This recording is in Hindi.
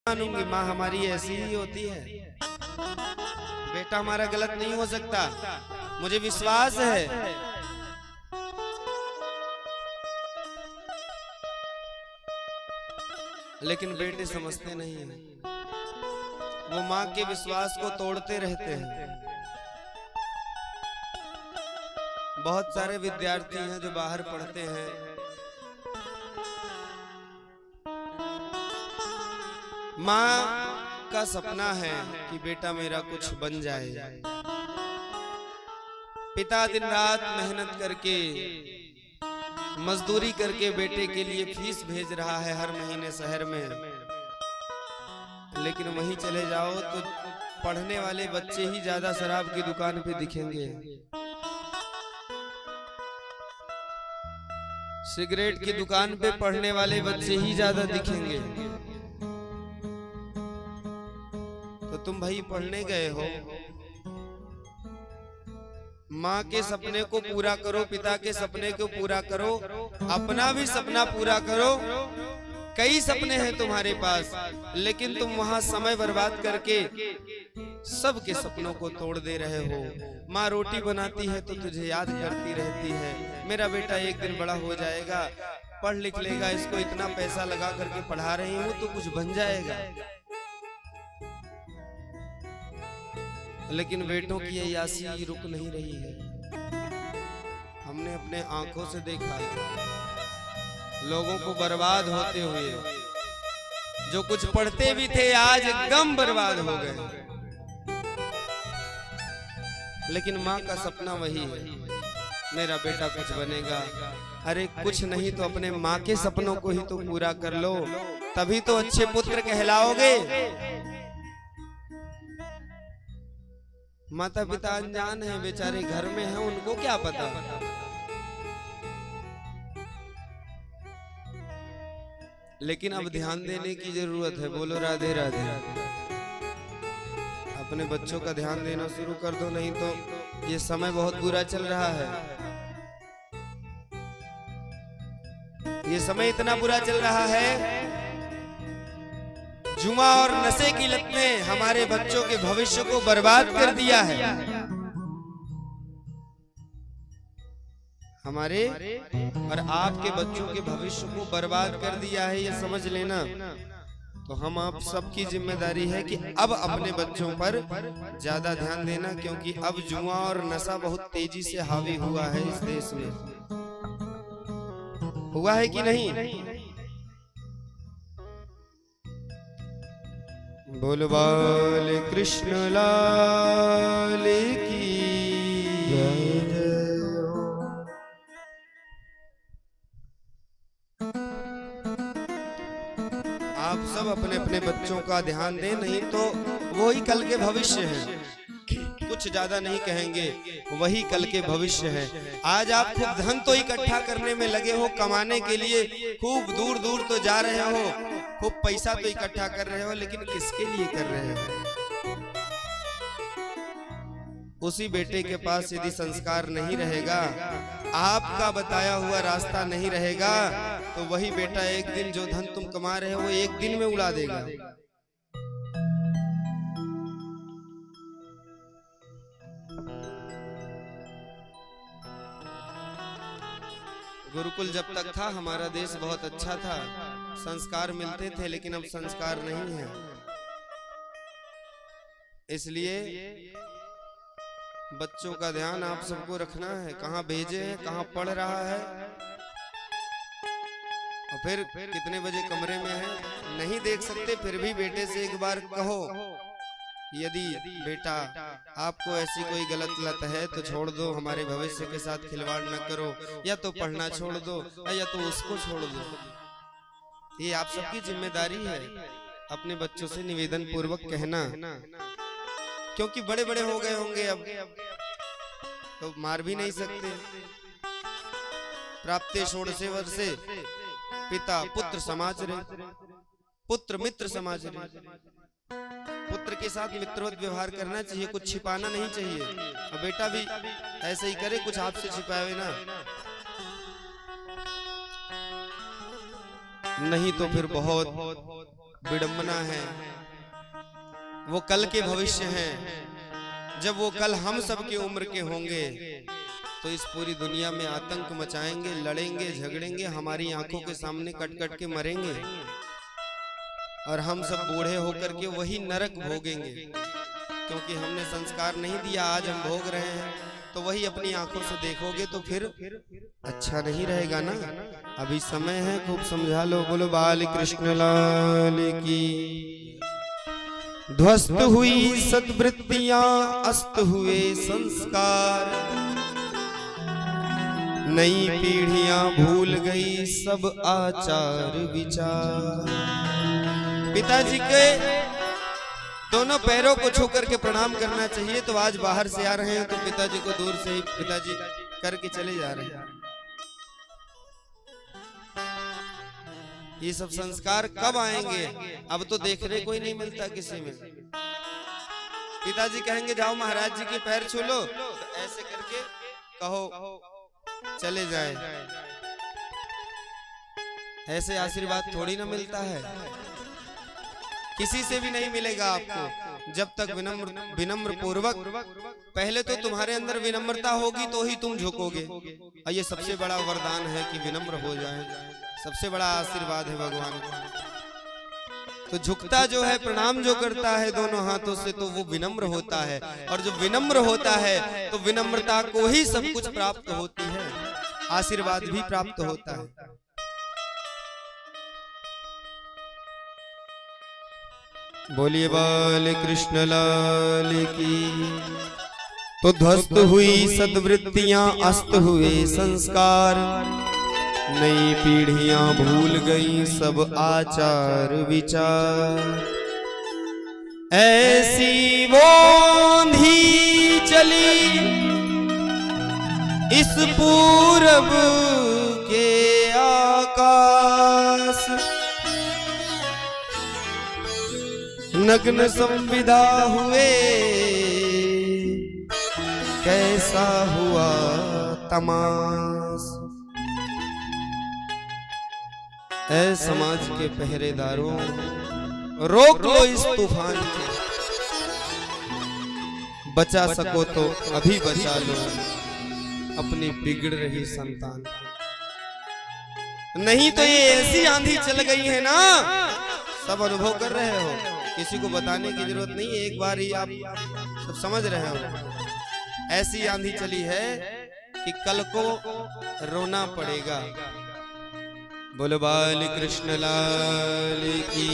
मानूंगी, माँ हमारी ऐसी ही होती है। बेटा हमारा गलत नहीं हो सकता, मुझे विश्वास है। लेकिन बेटे समझते नहीं हैं, वो माँ के विश्वास को तोड़ते रहते हैं। बहुत सारे विद्यार्थी हैं जो बाहर पढ़ते हैं, माँ का सपना है कि बेटा मेरा कुछ बन जाए। पिता दिन रात मेहनत करके, मजदूरी करके बेटे के लिए फीस भेज रहा है हर महीने शहर में। लेकिन वहीं चले जाओ तो पढ़ने वाले बच्चे ही ज्यादा शराब की दुकान पे दिखेंगे, सिगरेट की दुकान पे पढ़ने वाले बच्चे ही ज्यादा दिखेंगे। तो तुम भाई पढ़ने गए हो, माँ के सपने को पूरा करो, पिता के सपने को पूरा करो, अपना भी सपना पूरा करो। कई सपने हैं तुम्हारे पास, लेकिन तुम वहां समय बर्बाद करके सबके सपनों को तोड़ दे रहे हो। माँ रोटी बनाती है तो तुझे याद करती रहती है, मेरा बेटा एक दिन बड़ा हो जाएगा, पढ़ लिख लेगा, इसको इतना पैसा लगा करके पढ़ा रही हूँ तो कुछ बन जाएगा। लेकिन बेटों की ये आसी रुक नहीं रही है। हमने अपने आंखों से देखा लोगों को बर्बाद होते हुए, जो कुछ पढ़ते भी थे आज एकदम बर्बाद हो गए। लेकिन माँ का सपना वही है, मेरा बेटा कुछ बनेगा। अरे कुछ नहीं तो अपने माँ के सपनों को ही तो पूरा कर लो, तभी तो अच्छे पुत्र कहलाओगे। माता पिता अनजान हैं, बेचारे घर में हैं, उनको क्या पता। लेकिन अब ध्यान देने की जरूरत है। बोलो राधे राधे। अपने बच्चों का ध्यान देना शुरू कर दो, नहीं तो ये समय बहुत बुरा चल रहा है। ये समय इतना बुरा चल रहा है, जुआ और नशे की लत ने हमारे बच्चों के भविष्य को बर्बाद कर दिया है। हमारे और आपके बच्चों के भविष्य को बर्बाद कर दिया है, ये समझ लेना। तो हम आप सबकी जिम्मेदारी है कि अब अपने बच्चों पर ज्यादा ध्यान देना, क्योंकि अब जुआ और नशा बहुत तेजी से हावी हुआ है इस देश में। हुआ है कि नहीं? बोल बाल कृष्ण लाल की जय। आप सब अपने अपने बच्चों का ध्यान दें, नहीं तो वो ही कल के भविष्य हैं। कुछ ज्यादा नहीं कहेंगे, वही कल के भविष्य है। आज आप खूब धन तो इकट्ठा करने में लगे हो, कमाने के लिए खूब दूर दूर तो जा रहे हो, खूब पैसा तो इकट्ठा कर रहे हो, लेकिन किसके लिए कर रहे हो? उसी बेटे के पास यदि संस्कार नहीं रहेगा, आपका बताया हुआ रास्ता नहीं रहेगा, तो वही बेटा एक दिन जो धन तुम कमा रहे हो वो एक दिन में उड़ा देगा। गुरुकुल जब तक था हमारा देश बहुत अच्छा था, संस्कार मिलते थे, लेकिन अब संस्कार नहीं है। इसलिए बच्चों का ध्यान आप सबको रखना है, कहाँ भेजे हैं, कहाँ पढ़ रहा है, और फिर कितने बजे कमरे में है नहीं देख सकते। फिर भी बेटे से एक बार कहो, यदि बेटा आपको ऐसी कोई गलत लत है तो छोड़ दो, हमारे भविष्य के साथ खिलवाड़ न करो, या तो पढ़ना छोड़ दो या तो उसको छोड़ दो। ये आप सबकी जिम्मेदारी है अपने बच्चों से निवेदन पूर्वक कहना, क्योंकि बड़े बड़े हो गए होंगे अब तो मार भी नहीं सकते। प्राप्ते षोडशे वर्षे पिता पुत्र समाचरे, पुत्र मित्र समाचरे। पुत्र के साथ मित्रवत व्यवहार करना चाहिए, कुछ छिपाना नहीं चाहिए। अब बेटा भी ऐसे ही करे, कुछ आपसे छिपावे ना, नहीं तो फिर बहुत विडंबना है, वो कल के भविष्य हैं। जब वो कल हम सबके उम्र के होंगे तो इस पूरी दुनिया में आतंक मचाएंगे, लड़ेंगे, झगड़ेंगे, हमारी आंखों के सामने कट कट के मरेंगे और हम सब बूढ़े होकर के वही नरक भोगेंगे, क्योंकि हमने संस्कार नहीं दिया। आज हम भोग रहे हैं तो वही अपनी आंखों से देखोगे तो फिर अच्छा नहीं रहेगा ना। अभी समय है, खूब समझा लो। बोलो बाल कृष्ण लाल की। ध्वस्त हुई सद्वृत्तियां, अस्त हुए संस्कार, नई पीढ़ियां भूल गई सब आचार विचार। पिताजी के दोनों पैरों को छू करके प्रणाम करना चाहिए। तो आज बाहर से आ रहे हैं तो पिताजी को दूर से ही पिताजी करके चले जा रहे हैं। ये सब संस्कार कब आएंगे? अब तो देखने को ही नहीं मिलता किसी में। पिताजी कहेंगे जाओ महाराज जी के पैर छू लो, तो ऐसे करके कहो चले जाए। ऐसे आशीर्वाद थोड़ी ना मिलता है, किसी से भी नहीं मिलेगा आपको। जब तक विनम्र पूर्वक, पहले तो तुम्हारे अंदर विनम्रता होगी तो ही तुम झुकोगे। और ये सबसे बड़ा वरदान है कि विनम्र हो जाए, सबसे बड़ा आशीर्वाद है भगवान का। तो झुकता जो है, प्रणाम जो करता है दोनों हाथों से, तो वो विनम्र होता है। और जो विनम्र होता है तो विनम्रता को ही सब कुछ प्राप्त होती है, आशीर्वाद भी प्राप्त होता है। बोलिए बाल कृष्ण लाल की। तो ध्वस्त हुई सद्वृत्तियां, अस्त हुए संस्कार, नई पीढ़ियां भूल गई सब आचार विचार। ऐसी वो आंधी चली इस पूरब के आकाश, नग्न संविदा हुए कैसा हुआ तमाश। ऐ समाज के पहरेदारों, रोक लो इस तूफान को, बचा सको तो अभी बचा लो अपनी बिगड़ रही संतान। नहीं तो ये ऐसी आंधी चल गई है ना, सब अनुभव कर रहे हो, किसी को बताने की जरूरत नहीं है, एक बार ही आप सब समझ रहे हो। ऐसी आंधी चली है कि कल को रोना पड़ेगा। बोलो बाल कृष्ण लाल की।